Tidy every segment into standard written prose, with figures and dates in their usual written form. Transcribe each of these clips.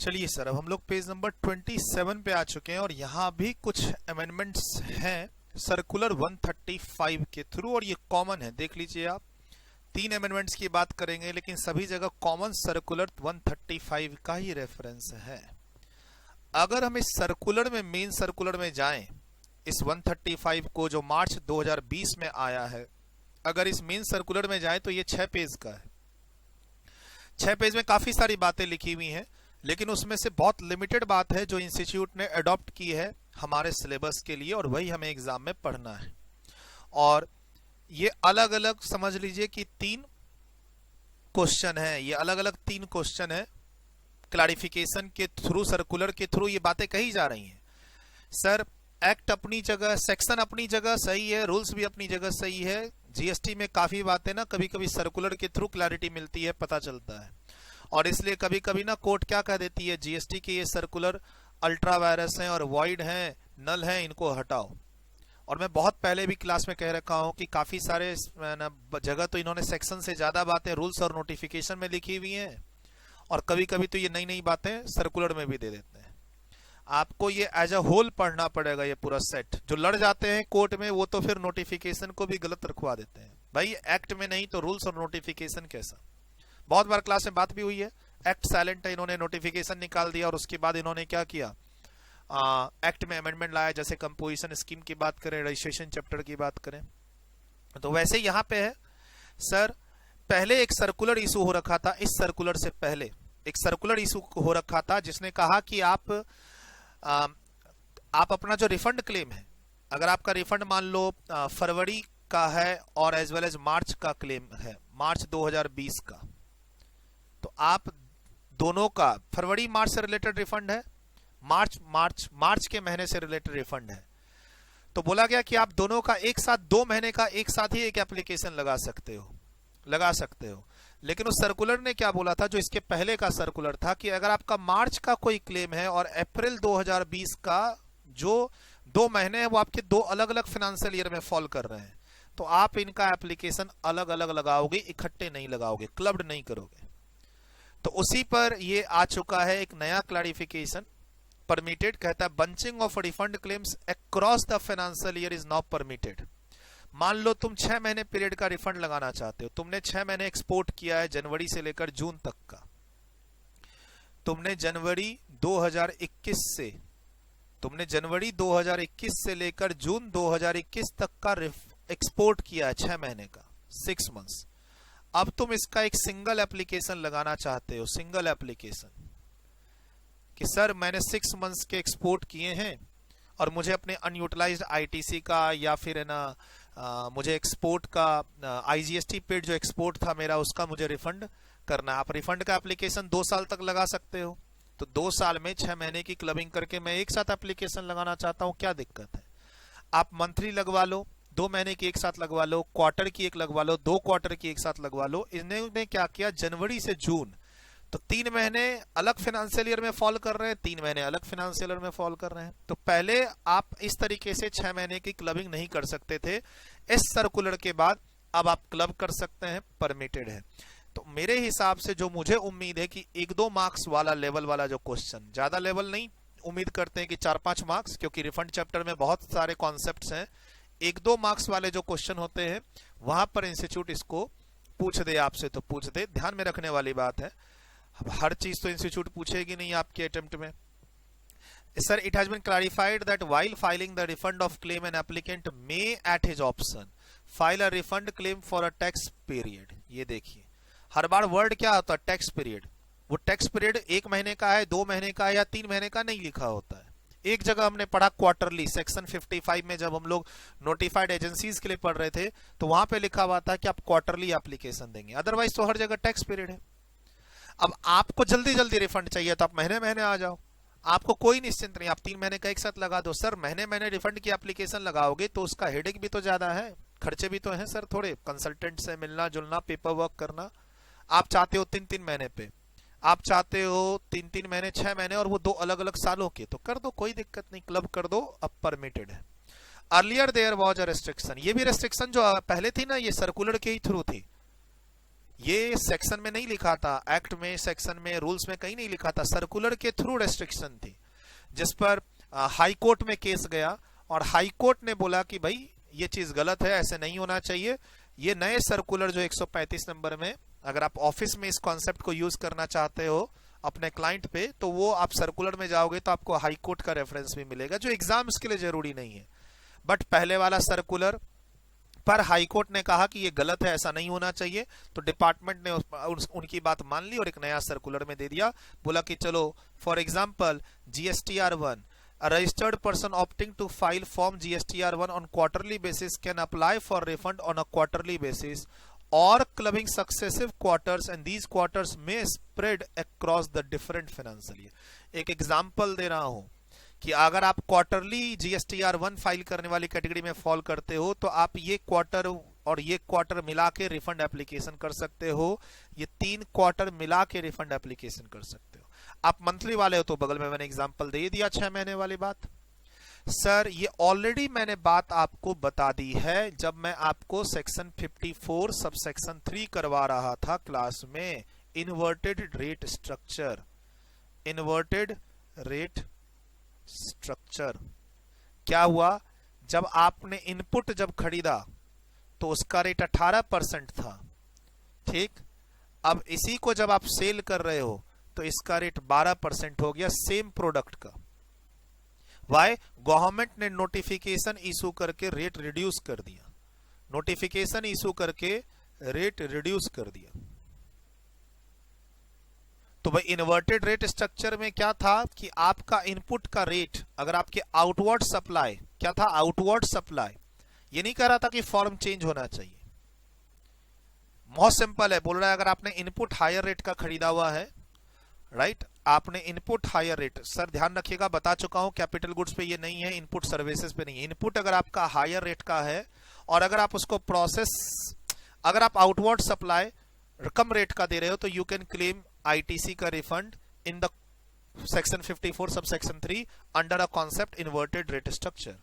चलिए सर, अब हम लोग पेज नंबर 27 पे आ चुके हैं और यहाँ भी कुछ अमेंडमेंट्स हैं सर्कुलर 135 के थ्रू, और ये कॉमन है, देख लीजिए आप। 3 अमेंडमेंट्स की बात करेंगे लेकिन सभी जगह कॉमन सर्कुलर 135 का ही रेफरेंस है। अगर हम इस सर्कुलर में, मेन सर्कुलर में जाएं, इस 135 को जो मार्च 2020 में आया है, अगर इस मेन सर्कुलर में जाएं तो ये 6 पेज का है। 6 पेज में काफी सारी बातें लिखी हुई हैं, लेकिन उसमें से बहुत लिमिटेड बात है जो इंस्टीट्यूट ने अडॉप्ट की है हमारे सिलेबस के लिए, और वही हमें एग्जाम में पढ़ना है। और ये अलग अलग समझ लीजिए कि 3 क्वेश्चन है, ये अलग अलग 3 क्वेश्चन है। क्लैरिफिकेशन के थ्रू, सर्कुलर के थ्रू ये बातें कही जा रही हैं। सर, एक्ट अपनी जगह, सेक्शन अपनी जगह सही है, रूल्स भी अपनी जगह सही है। जीएसटी में काफी बातें ना कभी कभी सर्कुलर के थ्रू क्लैरिटी मिलती है, पता चलता है, और इसलिए कभी कभी ना कोर्ट क्या कह देती है, जीएसटी के ये सर्कुलर अल्ट्रा वायरस हैं और वॉइड हैं, नल हैं, इनको हटाओ। और मैं बहुत पहले भी क्लास में कह रखा हूं कि काफी सारे जगह तो इन्होंने सेक्शन से ज्यादा बातें रूल्स और नोटिफिकेशन में लिखी हुई हैं, और कभी कभी तो ये नई नई बातें सर्कुलर में भी दे देते हैं। आपको ये एज अ होल पढ़ना पड़ेगा, ये पूरा सेट। जो लड़ जाते हैं कोर्ट में वो तो फिर नोटिफिकेशन को भी गलत रखवा देते हैं। भाई एक्ट में नहीं तो रूल्स और नोटिफिकेशन कैसा? बहुत बार क्लास में बात भी हुई है, एक्ट साइलेंट है, इन्होंने नोटिफिकेशन निकाल दिया और उसके बाद इन्होंने क्या किया, एक्ट में अमेंडमेंट लाया। जैसे कंपोजिशन स्कीम की बात करें, रजिस्ट्रेशन चैप्टर की बात करें, तो वैसे यहाँ पे है। सर, पहले एक सर्कुलर इशू हो रखा था, इस सर्कुलर से पहले एक सर्कुलर इशू हो रखा था जिसने कहा कि आप अपना जो रिफंड क्लेम है, अगर आपका रिफंड मान लो फरवरी का है और एज वेल एज मार्च का क्लेम है, मार्च 2020 का, तो आप दोनों का, फरवरी मार्च से रिलेटेड रिफंड है, मार्च के महीने से रिलेटेड रिफंड है, तो बोला गया कि आप दोनों का एक साथ, 2 महीने का एक साथ ही एक एप्लीकेशन लगा सकते हो। लेकिन उस सर्कुलर ने क्या बोला था, जो इसके पहले का सर्कुलर था, कि अगर आपका मार्च का कोई क्लेम है और अप्रैल 2020 का जो 2 महीने है वो आपके 2 अलग अलग फाइनेंशियल ईयर में फॉल कर रहे हैं, तो आप इनका एप्लीकेशन अलग अलग लगाओगे, इकट्ठे नहीं लगाओगे, क्लब्ड नहीं करोगे। तो उसी पर ये आ चुका है एक नया क्लैरिफिकेशन। परमिटेड कहता है bunching of refund claims across the financial year is not permitted. मान लो तुम 6 महीने पीरियड का रिफंड लगाना चाहते हो, तुमने 6 महीने एक्सपोर्ट किया है, जनवरी से लेकर जून तक का, तुमने जनवरी 2021 से लेकर जून 2021 तक का एक्सपोर्ट किया है, 6 महीने का, 6 मंथ्स। अब तुम इसका एक सिंगल एप्लीकेशन लगाना चाहते हो, सिंगल एप्लीकेशन, कि सर मैंने 6 मंथ्स के एक्सपोर्ट किए हैं और मुझे अपने अनयूटिलाइज्ड आईटीसी का, या फिर है ना मुझे एक्सपोर्ट का आईजीएसटी पेड जो एक्सपोर्ट था मेरा, उसका मुझे रिफंड करना है। आप रिफंड का एप्लीकेशन 2 साल तक लगा सकते हो, तो 2 साल में 6 महीने की क्लबिंग करके मैं एक साथ एप्लीकेशन लगाना चाहता हूं, क्या दिक्कत है? आप मंथली लगवा लो, 2 महीने की एक साथ लगवा लो, क्वार्टर की एक लगवा लो, 2 क्वार्टर की एक साथ लगवा लो। इन्होंने क्या किया, जनवरी से जून, तो 3 महीने अलग फाइनेंशियल ईयर में फॉल कर रहे हैं, 3 महीने अलग फाइनेंशियल ईयर में फॉल कर रहे हैं। तो पहले आप इस तरीके से 6 महीने की क्लबिंग नहीं कर सकते थे, इस सर्कुलर के बाद अब आप क्लब कर सकते हैं, परमिटेड है। तो मेरे हिसाब से जो मुझे उम्मीद है कि 1-2 मार्क्स वाला लेवल वाला जो क्वेश्चन, ज्यादा लेवल नहीं उम्मीद करते हैं कि 4-5 मार्क्स, क्योंकि रिफंड चैप्टर में बहुत सारे कॉन्सेप्ट्स हैं, 1-2 मार्क्स वाले जो क्वेश्चन होते हैं वहां पर इंस्टीट्यूट इसको पूछ दे आपसे, तो पूछ दे। ध्यान में रखने वाली बात है, हर चीज तो इंस्टीट्यूट पूछेगी नहीं आपके अटेम्प्ट में। Sir, it has been clarified that while filing the refund of claim an applicant may at his option file a refund claim for a tax period. ये देखिए, हर बार वर्ड क्या होता है, टैक्स पीरियड। वो टैक्स पीरियड 1 महीने का है, 2 महीने का है, या 3 महीने का नहीं लिखा होता है। एक जगह हमने पढ़ा क्वार्टरली, सेक्शन 55 में जब हम लोग नोटिफाइड एजेंसीज के लिए पढ़ रहे थे, तो वहां पे लिखा हुआ था कि आप क्वार्टरली एप्लीकेशन देंगे, अदरवाइज तो हर जगह टैक्स पीरियड है। अब आपको जल्दी जल्दी रिफंड चाहिए तो आप महीने महीने आ जाओ, आपको कोई निश्चिंत नहीं, आप 3 महीने का एक साथ लगा दो। सर, महीने महीने रिफंड की एप्लीकेशन लगाओगे तो उसका हेडेक भी तो ज्यादा है, खर्चे भी तो हैं सर, थोड़े कंसल्टेंट से मिलना जुलना, पेपर वर्क करना। आप चाहते हो 3-3 महीने पे, आप चाहते हो 3-3 महीने, 6 महीने, और वो 2 अलग अलग सालों के, तो कर दो, कोई दिक्कत नहीं, क्लब कर दो, अब परमिटेड है। Earlier there was a restriction, ये भी रेस्ट्रिक्शन जो पहले थी ना, ये सर्कुलर के ही थ्रू थी, ये सेक्शन में नहीं लिखा था, एक्ट में, सेक्शन में, रूल्स में कहीं नहीं लिखा था, सर्कुलर के थ्रू रेस्ट्रिक्शन थी, जिस पर हाई कोर्ट में केस गया और हाई कोर्ट ने बोला कि भाई ये चीज गलत है, ऐसे नहीं होना चाहिए। ये नए सर्कुलर जो 135 नंबर में, अगर आप ऑफिस में इस कॉन्सेप्ट को यूज करना चाहते हो अपने क्लाइंट पे, तो वो आप सर्कुलर में जाओगे तो आपको हाई कोर्ट का रेफरेंस भी मिलेगा, जो एग्जाम्स के लिए जरूरी नहीं है। बट पहले वाला सर्कुलर पर हाई कोर्ट ने कहा कि ये गलत है, ऐसा नहीं होना चाहिए, तो डिपार्टमेंट ने उनकी बात मान ली और एक नया सर्कुलर में दे दिया। बोला कि चलो for example GSTR1, a registered person opting to file form GSTR1 on quarterly basis can apply for refund on a quarterly basis or clubbing successive quarters, and these quarters may spread across the different financial year। एक example दे रहा हूं कि अगर आप quarterly GSTR1 file करने वाली category में fall करते हो तो आप ये क्वार्टर और ये क्वार्टर मिला के रिफंड एप्लीकेशन कर सकते हो, ये 3 क्वार्टर मिला के रिफंड एप्लीकेशन कर सकते हो। आप मंथली वाले हो तो बगल में मैंने एग्जांपल दे दिया 6 महीने वाली बात। सर ये ऑलरेडी मैंने बात आपको बता दी है जब मैं आपको सेक्शन 54 सब सेक्शन 3 करवा रहा था क्लास में, inverted rate structure. Inverted rate structure क्या हुआ, जब आपने इनपुट जब खरीदा तो उसका रेट 18% था, ठीक। अब इसी को जब आप सेल कर रहे हो तो इसका रेट 12% हो गया सेम प्रोडक्ट का। वाई? गवर्नमेंट ने नोटिफिकेशन इशू करके रेट रिड्यूस कर दिया, नोटिफिकेशन इशू करके रेट रिड्यूस कर दिया। तो भाई इन्वर्टेड रेट स्ट्रक्चर में क्या था कि आपका इनपुट का रेट, अगर आपके आउटवर्ड सप्लाई, क्या था आउटवर्ड सप्लाई, ये नहीं कह रहा था कि फॉर्म चेंज होना चाहिए। बहुत सिंपल है, बोल रहा है अगर आपने इनपुट हायर रेट का खरीदा हुआ है, राइट, आपने इनपुट हायर रेट, सर ध्यान रखिएगा बता चुका हूं कैपिटल गुड्स पे ये नहीं है, इनपुट सर्विसेज पे नहीं है। इनपुट अगर आपका हायर रेट का है और अगर आप उसको प्रोसेस, अगर आप आउटवर्ड सप्लाई कम रेट का दे रहे हो तो यू कैन क्लेम ITC का refund in the section 54 sub section 3 under a concept inverted rate structure.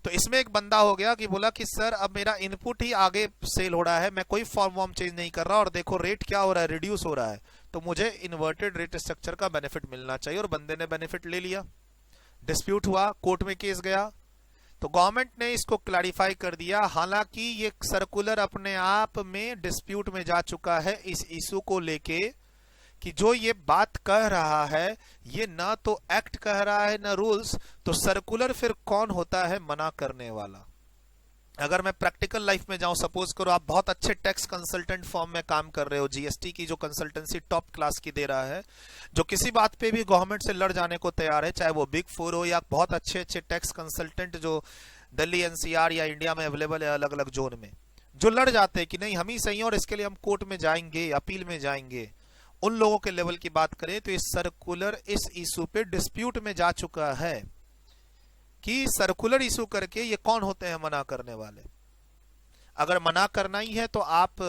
तो इसमें एक बंदा हो गया कि बोला कि सर अब मेरा इनपुट ही आगे सेल हो रहा है, मैं कोई फॉर्म वॉर्म चेंज नहीं कर रहा और देखो रेट क्या हो रहा है, रिड्यूस हो रहा है, तो मुझे इन्वर्टेड रेट स्ट्रक्चर का बेनिफिट मिलना चाहिए। और बंदे ने बेनिफिट ले लिया, डिस्प्यूट हुआ, कोर्ट में केस गया, तो गवर्नमेंट ने इसको क्लैरिफाई कर दिया। हालांकि ये सर्कुलर अपने आप में डिस्प्यूट में जा चुका है इस इशू को लेके कि जो ये बात कह रहा है ये ना तो एक्ट कह रहा है ना रूल्स, तो सर्कुलर फिर कौन होता है मना करने वाला। अगर मैं प्रैक्टिकल लाइफ में जाऊं, सपोज करो आप बहुत अच्छे टैक्स कंसल्टेंट फॉर्म में काम कर रहे हो, GST की जो कंसल्टेंसी टॉप क्लास की दे रहा है, जो किसी बात पे भी गवर्नमेंट से लड़ जाने को तैयार है, चाहे वो बिग 4 हो या बहुत अच्छे अच्छे टैक्स कंसल्टेंट जो दिल्ली NCR या इंडिया में अवेलेबल है अलग अलग जोन में, जो लड़ जाते हैं कि नहीं हम ही सही है और इसके लिए हम कोर्ट में जाएंगे, अपील में जाएंगे, उन लोगों के लेवल की बात करें तो इस सर्कुलर इस इशू पे डिस्प्यूट में जा चुका है कि सर्कुलर इशू करके ये कौन होते हैं मना करने वाले। अगर मना करना ही है तो आप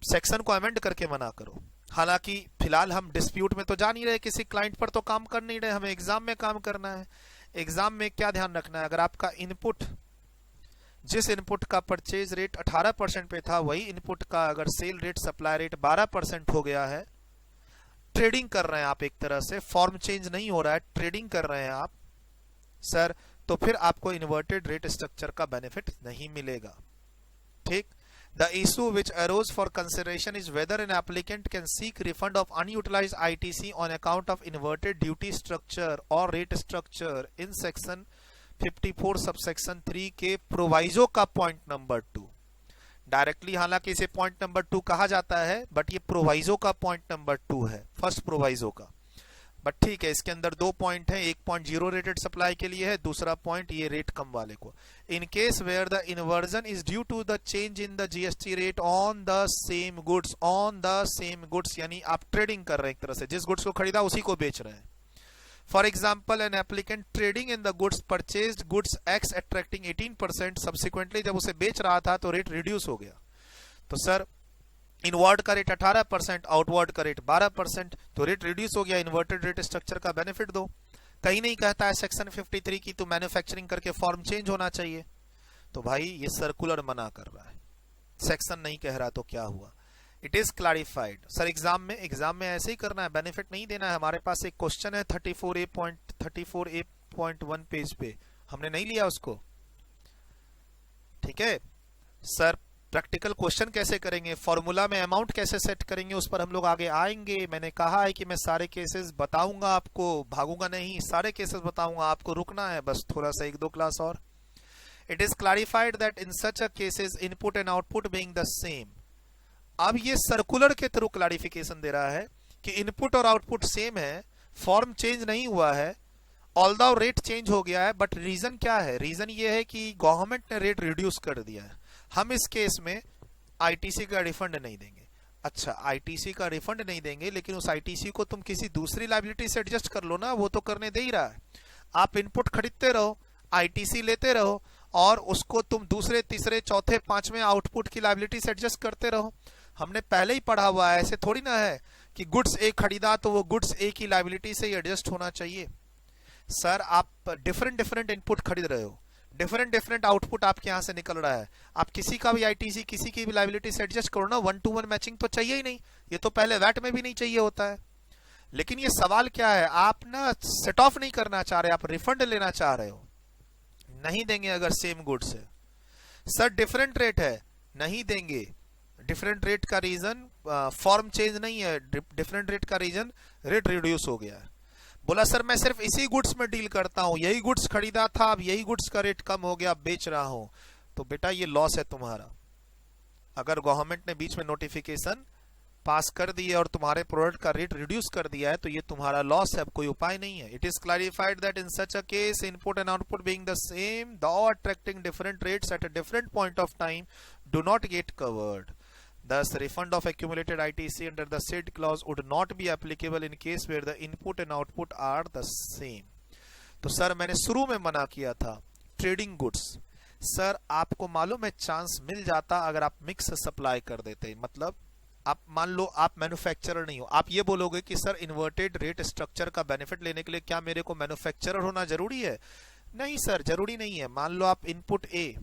सेक्शन को अमेंड करके मना करो। हालांकि फिलहाल हम डिस्प्यूट में तो जा नहीं रहे, किसी क्लाइंट पर तो काम कर नहीं रहे, हमें एग्जाम में काम करना है। एग्जाम में क्या ध्यान रखना है, अगर आपका इनपुट, जिस इनपुट का परचेज रेट 18% पे था वही इनपुट का अगर सेल रेट सप्लाई रेट 12% हो गया है, ट्रेडिंग कर रहे हैं आप, एक तरह से फॉर्म चेंज नहीं हो रहा है, ट्रेडिंग कर रहे हैं आप सर, तो फिर आपको इन्वर्टेड रेट स्ट्रक्चर का बेनिफिट नहीं मिलेगा, ठीक। The issue which arose for consideration is whether an applicant can seek refund of unutilized ITC on account of inverted duty structure or rate structure in section 54 subsection 3 के proviso का point number 2। Directly हालांकि इसे point number 2 कहा जाता है, but ये proviso का point number 2 है, फर्स्ट प्रोवाइजो का। बट ठीक है, इसके अंदर 2 पॉइंट है, एक पॉइंट जीरो रेटेड सप्लाई के लिए है, दूसरा पॉइंट ये रेट कम वाले को। In case where the inversion is due to the change in the GST rate on the same goods, on the same goods, यानी आप ट्रेडिंग कर रहे हैं एक तरह से, जिस गुड्स को खरीदा उसी को बेच रहे हैं। For example, an applicant trading in the goods purchased goods X attracting 18%, subsequently जब उसे बेच रहा था तो रेट रिड्यूस हो गया। तो सर इनवर्ड का रेट 18%, आउटवर्ड का रेट 12%, तो रेट रिड्यूस हो गया, इन्वर्टेड रेट स्ट्रक्चर का बेनिफिट दो। कहीं नहीं कहता है सेक्शन 53 की तो मैन्युफैक्चरिंग करके फॉर्म चेंज होना चाहिए, तो भाई ये सर्कुलर मना कर रहा है। सेक्शन नहीं कह रहा तो क्या हुआ? It is clarified. Sir exam में ऐसे ही करना है, बेनिफिट नहीं देना है। हमारे पास एक क्वेश्चन है 34A.1 पेज पे, हमने नहीं लिया उसको। ठीक है सर, प्रैक्टिकल क्वेश्चन कैसे करेंगे, फॉर्मूला में अमाउंट कैसे सेट करेंगे, उस पर हम लोग आगे आएंगे। मैंने कहा है कि मैं सारे केसेस बताऊंगा आपको, भागूंगा नहीं, सारे केसेस बताऊंगा, आपको रुकना है बस थोड़ा सा 1-2 क्लास और। It is clarified that in such a cases input and output being the same. अब ये सर्कुलर के थ्रू क्लैरिफिकेशन दे रहा है कि इनपुट और आउटपुट सेम है, फॉर्म चेंज नहीं हुआ है, ऑल्दो रेट चेंज हो गया है, बट रीजन क्या है? रीजन ये है कि गवर्नमेंट ने रेट रिड्यूस कर दिया है। हम इस केस में आईटीसी का रिफंड नहीं देंगे। अच्छा, आईटीसी का रिफंड नहीं देंगे, लेकिन उस आईटीसी को तुम किसी दूसरी लायबिलिटी से एडजस्ट कर लो ना, वो तो करने दे ही रहा है। आप इनपुट खरीदते रहो, आईटीसी लेते रहो, और उसको तुम दूसरे, तीसरे, चौथे, पांचवें आउटपुट की लायबिलिटी से एडजस्ट करते रहो। हमने पहले ही पढ़ा हुआ है, ऐसे थोड़ी ना है कि गुड्स ए खरीदा तो वो गुड्स ए की लायबिलिटी से ही एडजस्ट होना चाहिए। सर आप डिफरेंट इनपुट खरीद रहे हो, डिफरेंट आउटपुट आपके यहां से निकल रहा है, आप किसी का भी आईटीसी, किसी की भी लायबिलिटी से एडजस्ट करो ना, 1-to-1 मैचिंग तो चाहिए ही नहीं। ये तो पहले वैट में भी नहीं चाहिए होता है। लेकिन ये सवाल क्या है, आप ना सेट ऑफ नहीं करना चाह रहे, आप रिफंड लेना चाह रहे हो। नहीं देंगे अगर सेम गुड्स है। सर डिफरेंट रेट है, नहीं देंगे। डिफरेंट रेट का रीजन फॉर्म चेंज नहीं है, डिफरेंट रेट का रीजन रेट रिड्यूस हो गया है। बोला सर मैं सिर्फ इसी गुड्स में डील करता हूं, यही गुड्स खरीदा था, अब यही गुड्स का रेट कम हो गया, बेच रहा हूं। तो बेटा ये लॉस है तुम्हारा। अगर गवर्नमेंट ने बीच में नोटिफिकेशन पास कर दी है और तुम्हारे प्रोडक्ट का रेट रिड्यूस कर दिया है, तो ये तुम्हारा लॉस है, अब कोई उपाय नहीं है। It is clarified that in such a case input and output being the same, two attracting different rates at a different point of time do not get covered. Thus, refund of accumulated ITC under the said clause would not be applicable in case where the input and output are the same. तो sir मैंने शुरू में मना किया था trading goods. Sir आपको मालूम है चांस मिल जाता अगर आप मिक्स सप्लाई कर देते। मतलब आप मान लो आप मैन्युफैक्चरर नहीं हो, आप ये बोलोगे कि सर इन्वर्टेड रेट स्ट्रक्चर का बेनिफिट लेने के लिए क्या मेरे को मैन्युफैक्चरर होना जरूरी है? नहीं सर, जरूरी नहीं है। मान लो आप इनपुट ए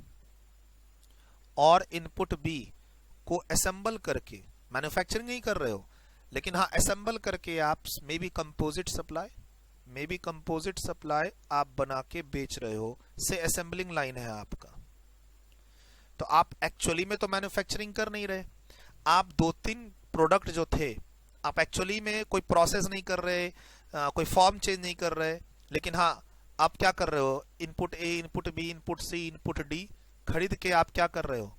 और इनपुट बी को असेंबल करके, मैन्युफैक्चरिंग नहीं कर रहे हो, लेकिन हाँ असेंबल करके आप मे बी कंपोजिट सप्लाई आप बना के बेच रहे हो, से असेंबलिंग लाइन है आपका। तो आप एक्चुअली में तो मैन्युफैक्चरिंग कर नहीं रहे, आप 2-3 प्रोडक्ट जो थे आप एक्चुअली में कोई प्रोसेस नहीं कर रहे, कोई फॉर्म चेंज नहीं कर रहे, लेकिन हाँ आप क्या कर रहे हो, input A, input B, input C, input D खरीद के आप क्या कर रहे हो,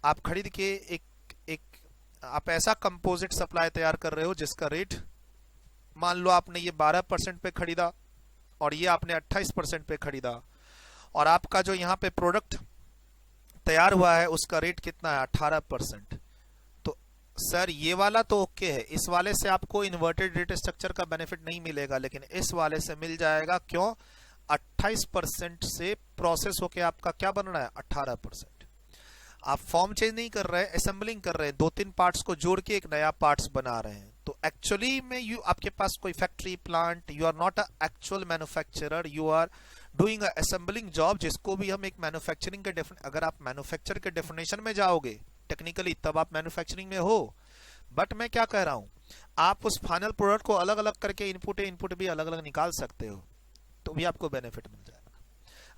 आप खरीद के एक आप ऐसा कंपोजिट सप्लाई तैयार कर रहे हो जिसका रेट, मान लो आपने ये 12% पे खरीदा और ये आपने 28% पे खरीदा, और आपका जो यहाँ पे प्रोडक्ट तैयार हुआ है उसका रेट कितना है, 18%। तो सर ये वाला तो ओके है, इस वाले से आपको इन्वर्टेड रेट स्ट्रक्चर का बेनिफिट नहीं मिलेगा, लेकिन इस वाले से मिल जाएगा। क्यों? 28% से प्रोसेस होके आपका क्या बन रहा है, 18%। आप फॉर्म चेंज नहीं कर रहे, असेंबलिंग कर रहे हैं, 2-3 पार्ट्स को जोड़ के एक नया पार्ट्स बना रहे हैं। तो एक्चुअली में आपके पास कोई factory plant, you are not a actual manufacturer, you are doing a assembling job, जिसको भी हम एक मैन्युफैक्चरिंग के अगर आप मैन्युफैक्चर के डेफिनेशन में जाओगे टेक्निकली तब आप मैन्युफैक्चरिंग में हो। बट मैं क्या कह रहा हूं, आप उस फाइनल प्रोडक्ट को अलग अलग करके इनपुट इनपुट भी अलग अलग निकाल सकते हो, तो भी आपको बेनिफिट मिल जाएगा।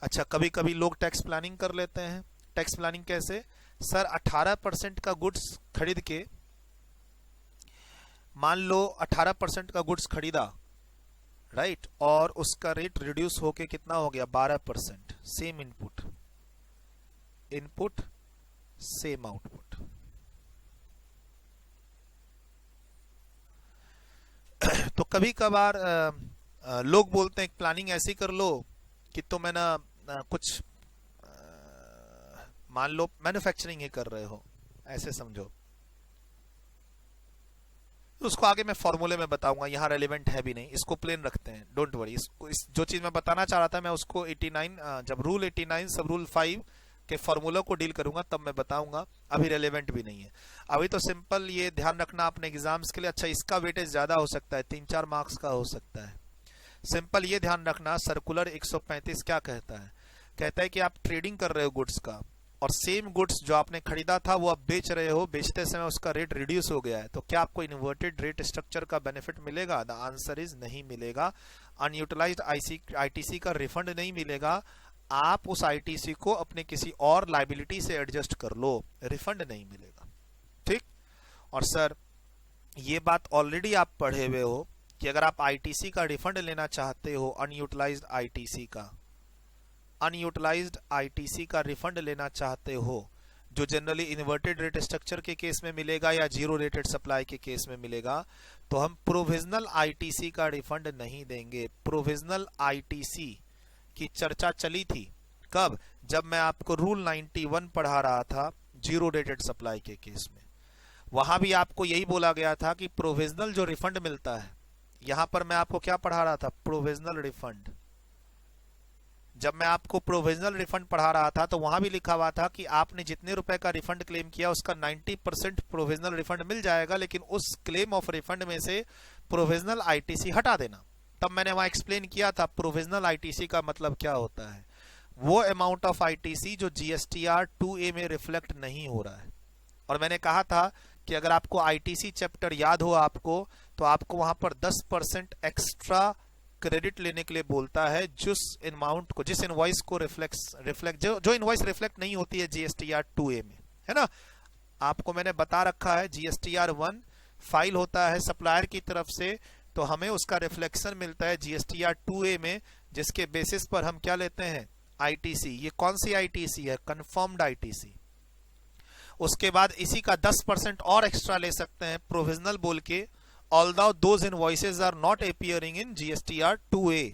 अच्छा, कभी कभी लोग टैक्स प्लानिंग कर लेते हैं। टैक्स प्लानिंग कैसे? सर 18% का गुड्स खरीद के, मान लो 18% का गुड्स खरीदा, राइट, और उसका रेट रिड्यूस होके कितना हो गया, 12%। Same input same output. तो कभी कभार लोग बोलते हैं प्लानिंग ऐसी कर लो कि तुम है ना कुछ मान लो मैन्युफैक्चरिंग ही कर रहे हो, ऐसे समझो। उसको आगे मैं फॉर्मूले में बताऊंगा, यहाँ रेलेवेंट है भी नहीं, इसको प्लेन रखते हैं, डोंट वरी। जो चीज मैं बताना चाह रहा था मैं उसको 89 जब रूल 89 सब रूल 5 के फॉर्मूला को डील करूंगा तब मैं बताऊंगा, अभी रेलेवेंट भी नहीं है। अभी तो सिंपल ये ध्यान रखना अपने एग्जाम्स के लिए। अच्छा, इसका वेटेज ज्यादा हो सकता है, 3-4 मार्क्स का हो सकता है। सिंपल ये ध्यान रखना, सर्कुलर 135 क्या कहता है? कहता है कि आप ट्रेडिंग कर रहे हो गुड्स का, और सेम गुड्स जो आपने खरीदा था वो आप बेच रहे हो, बेचते समय उसका रेट रिड्यूस हो गया है, तो क्या आपको इन्वर्टेड रेट स्ट्रक्चर का बेनिफिट मिलेगा? द आंसर इज नहीं मिलेगा। अनयूटिलाइज्ड आईटीसी का रिफंड नहीं मिलेगा। आप उस आईटीसी को अपने किसी और लाइबिलिटी से एडजस्ट कर लो, रिफंड नहीं मिलेगा। ठीक। और सर ये बात ऑलरेडी आप पढ़े हुए हो कि अगर आप आईटीसी का रिफंड लेना चाहते हो, अनयूटिलाइज्ड आईटीसी का रिफंड लेना चाहते हो, जो जनरली इन्वर्टेड रेट स्ट्रक्चर के केस में मिलेगा या जीरो रेटेड सप्लाई के केस में मिलेगा, तो हम प्रोविजनल आईटीसी का रिफंड नहीं देंगे। प्रोविजनल आईटीसी की चर्चा चली थी कब? जब मैं आपको रूल 91 पढ़ा रहा था जीरो रेटेड सप्लाई के केस में। वहां भी आपको यही बोला गया था कि प्रोविजनल जो रिफंड मिलता है, यहां पर मैं आपको क्या पढ़ा रहा था? Provisional refund. जब मैं आपको प्रोविजनल रिफंड पढ़ा रहा था तो वहां भी लिखा हुआ था कि आपने जितने रुपए का रिफंड क्लेम किया उसका 90% प्रोविजनल रिफंड मिल जाएगा, लेकिन उस क्लेम ऑफ रिफंड में से प्रोविजनल आईटीसी हटा देना। तब मैंने वहां एक्सप्लेन किया था प्रोविजनल आईटीसी का मतलब क्या होता है। वो अमाउंट ऑफ आईटीसी जो जीएसटीआर 2A में रिफ्लेक्ट नहीं हो रहा है। और मैंने कहा था कि अगर आपको आईटीसी चैप्टर याद हो आपको, तो आपको वहां पर 10% एक्स्ट्रा क्रेडिट लेने के लिए बोलता है जिस अमाउंट को, जिस इनवॉइस को रिफ्लेक्ट जो इनवॉइस रिफ्लेक्ट नहीं होती है जीएसटीआर 2A में, है ना। आपको मैंने बता रखा है जीएसटीआर 1 फाइल होता है सप्लायर की तरफ से, तो हमें उसका रिफ्लेक्शन मिलता है जीएसटीआर 2A में, जिसके बेसिस पर हम क्या लेते हैं? आईटीसी। ये कौन सी आईटीसी है? Confirmed ITC. उसके बाद इसी का 10% और एक्स्ट्रा ले सकते हैं प्रोविजनल बोल के, although those invoices are not appearing in GSTR 2A,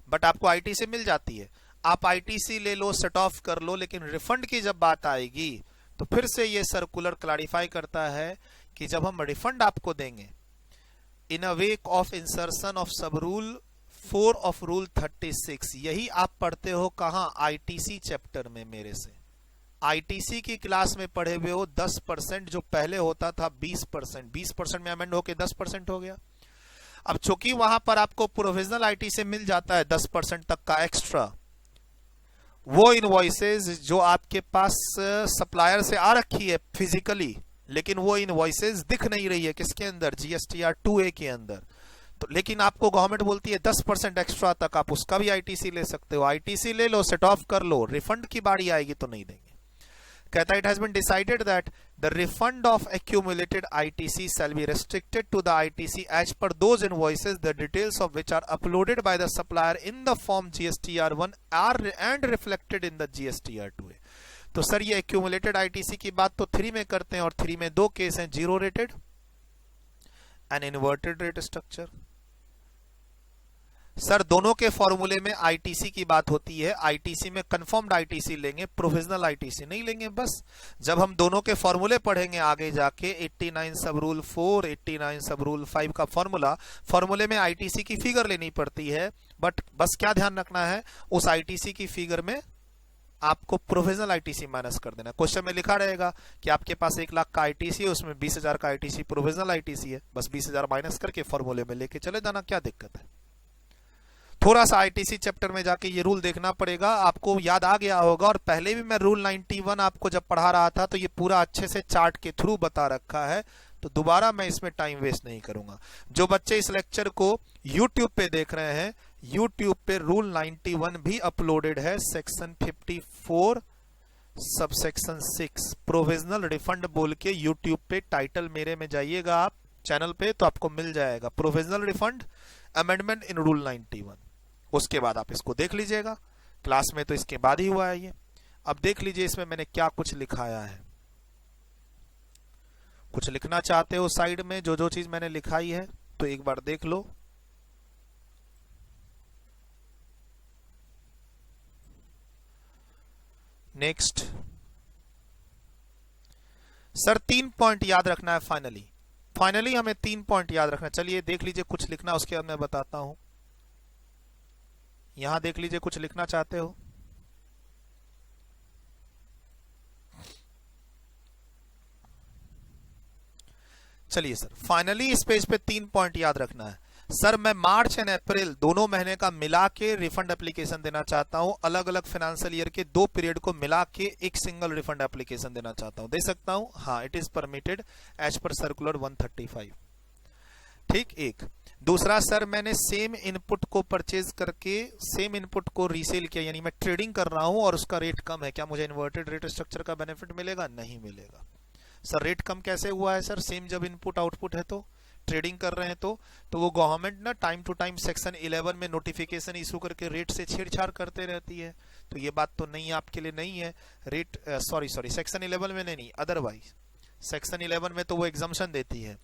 but आपको आईटीसी मिल जाती है। आप आईटीसी ले लो, सेट ऑफ कर लो, लेकिन रिफंड की जब बात आएगी तो फिर से ये सर्कुलर क्लैरिफाई करता है कि जब हम रिफंड आपको देंगे इन अ वेक ऑफ इंसर्शन ऑफ सब रूल 4 ऑफ रूल 36, यही आप पढ़ते हो कहां? आईटीसी चैप्टर में मेरे से। आईटीसी की क्लास में पढ़े हुए हो 10%, जो पहले होता था 20%, 20% में अमेंड होके 10% हो गया। अब चूंकि वहां पर आपको प्रोविजनल आईटीसी मिल जाता है 10% तक का एक्स्ट्रा, वो इनवॉइसेज जो आपके पास सप्लायर से आ रखी है फिजिकली, लेकिन वो इनवॉइसेज दिख नहीं रही है किसके अंदर? जीएसटीआर 2A के अंदर। तो लेकिन आपको गवर्नमेंट बोलती है 10% एक्स्ट्रा तक आप उसका भी आईटीसी ले सकते हो। आईटीसी ले लो, सेट ऑफ कर लो, रिफंड की बारी आएगी तो नहीं देंगे। कहता है, it has been decided that the refund of accumulated ITC shall be restricted to the ITC as per those invoices the details of which are uploaded by the supplier in the form GSTR1 are and reflected in the GSTR 2A। तो sir ये accumulated ITC की बात तो 3 में करते हैं, और 3 में 2 केस हैं, zero rated and inverted rate structure. Sir दोनों के फॉर्मूले में आईटीसी की बात होती है। आईटीसी में कंफर्म्ड आईटीसी लेंगे, प्रोविजनल आईटीसी नहीं लेंगे। बस जब हम दोनों के फॉर्मूले पढ़ेंगे आगे जाके 89 सब रूल 4, 89 सब रूल 5 का फॉर्मूले में आईटीसी की फिगर लेनी पड़ती है, बट बस क्या ध्यान रखना है, उस आईटीसी की फिगर में आपको प्रोविजनल आईटीसी माइनस कर देना। क्वेश्चन में लिखा रहेगा कि आपके पास 1 लाख का आईटीसी है, उसमें 20,000 का आईटीसी प्रोविजनल आईटीसी है, बस 20,000 माइनस करके फॉर्मूले में लेके चले जाना, क्या दिक्कत है। थोड़ा सा आईटीसी चैप्टर में जाके ये रूल देखना पड़ेगा, आपको याद आ गया होगा। और पहले भी मैं रूल 91 आपको जब पढ़ा रहा था तो ये पूरा अच्छे से चार्ट के थ्रू बता रखा है, तो दोबारा मैं इसमें टाइम वेस्ट नहीं करूंगा। जो बच्चे इस लेक्चर को YouTube पे देख रहे हैं, YouTube पे रूल 91 भी अपलोडेड है, सेक्शन 54 सबसेक्शन 6 प्रोविजनल रिफंड बोल के YouTube पे टाइटल मेरे में जाइएगा आप चैनल पे, तो आपको मिल जाएगा provisional refund amendment in rule 91। उसके बाद आप इसको देख लीजिएगा, क्लास में तो इसके बाद ही हुआ है ये। अब देख लीजिए इसमें मैंने क्या कुछ लिखाया है। कुछ लिखना चाहते हो साइड में जो जो चीज मैंने लिखाई है तो एक बार देख लो। नेक्स्ट सर 3 पॉइंट याद रखना है। फाइनली हमें 3 पॉइंट याद रखना। चलिए देख लीजिए कुछ लिखना, उसके बाद मैं बताता हूं। यहां देख लीजिए कुछ लिखना चाहते हो। चलिए सर फाइनली इस पेज पे 3 पॉइंट याद रखना है। सर मैं मार्च एंड अप्रैल दोनों महीने का मिला के रिफंड एप्लीकेशन देना चाहता हूं, अलग अलग फाइनेंशियल ईयर के दो पीरियड को मिला के एक सिंगल रिफंड एप्लीकेशन देना चाहता हूं, दे सकता हूं? हाँ, it is permitted as per circular 135। ठीक। एक दूसरा, सर मैंने सेम इनपुट को परचेज करके सेम इनपुट को रीसेल किया, यानी मैं ट्रेडिंग कर रहा हूं और उसका रेट कम है, क्या मुझे इन्वर्टेड रेट स्ट्रक्चर का बेनिफिट मिलेगा? नहीं मिलेगा। सर रेट कम कैसे हुआ है? सर सेम जब इनपुट आउटपुट है तो ट्रेडिंग कर रहे हैं तो वो गवर्नमेंट ना टाइम टू टाइम सेक्शन 11 में नोटिफिकेशन इशू करके रेट से छेड़छाड़ करते रहती है, तो ये बात तो नहीं, आपके लिए नहीं है। रेट सॉरी सेक्शन 11 में नहीं, अदरवाइज सेक्शन 11 में तो वो एग्जम्पशन देती है।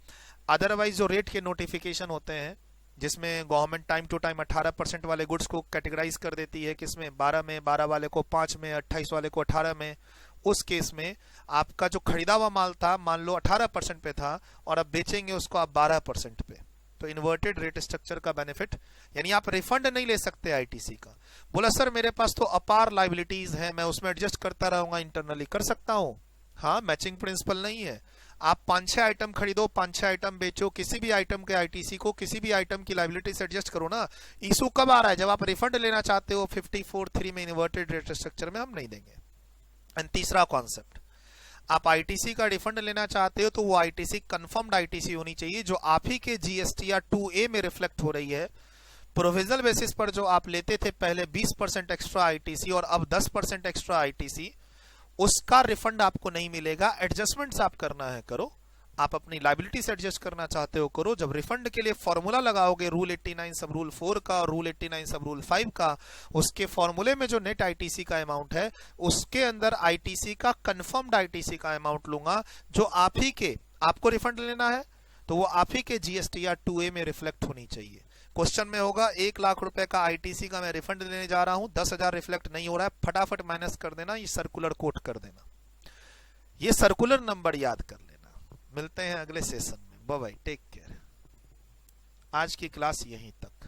अदरवाइज जो रेट के नोटिफिकेशन होते हैं जिसमें गवर्नमेंट टाइम टू टाइम 18% वाले गुड्स को कैटेगराइज कर देती है, किसमें 12 में, 12 वाले को 5 में, 28 वाले को 18 में, उस केस में आपका जो खरीदा हुआ माल था मान लो 18% पे था और अब बेचेंगे उसको आप 12% पे, तो इन्वर्टेड रेट स्ट्रक्चर का बेनिफिट, यानी आप रिफंड नहीं ले सकते आईटीसी का। बोला सर मेरे पास तो अपार लाइबिलिटीज है, मैं उसमें एडजस्ट करता रहूंगा इंटरनली, कर सकता हूं। हाँ, मैचिंग प्रिंसिपल नहीं है। आप 5-6 आइटम खरीदो, 5-6 आइटम बेचो, किसी भी आइटम के आईटीसी को किसी भी आइटम की लाइबिलिटी से एडजस्ट करो ना। इशू कब आ रहा है? जब आप रिफंड लेना चाहते हो 54(3) में इन्वर्टेड रेट स्ट्रक्चर में हम नहीं देंगे। एंड तीसरा कॉन्सेप्ट, आप आईटीसी का रिफंड लेना चाहते हो तो वो आईटीसी कंफर्म्ड आईटीसी होनी चाहिए जो आप ही के जीएसटी या 2A में रिफ्लेक्ट हो रही है। प्रोविजनल बेसिस पर जो आप लेते थे पहले 20% एक्स्ट्रा आईटीसी और अब 10% एक्स्ट्रा आईटीसी, उसका रिफंड आपको नहीं मिलेगा। एडजस्टमेंट्स आप करना है करो, आप अपनी लाइबिलिटी से एडजस्ट करना चाहते हो करो। जब रिफंड के लिए फॉर्मूला लगाओगे रूल 89 सब रूल 4 का और रूल 89 सब रूल 5 का, उसके फॉर्मूले में जो नेट आईटीसी का अमाउंट है उसके अंदर आईटीसी का कंफर्म्ड आईटीसी का अमाउंट लूंगा जो आप ही के, आपको रिफंड लेना है तो वो आप ही के जीएसटी या 2A में रिफ्लेक्ट होनी चाहिए। क्वेश्चन में होगा 1 लाख रुपए का आईटीसी का मैं रिफंड लेने जा रहा हूं, 10,000 रिफ्लेक्ट नहीं हो रहा है, फटाफट माइनस कर देना, ये सर्कुलर कोट कर देना, ये सर्कुलर नंबर याद कर लेना। मिलते हैं अगले सेशन में, बाय बाय, टेक केयर। आज की क्लास यहीं तक।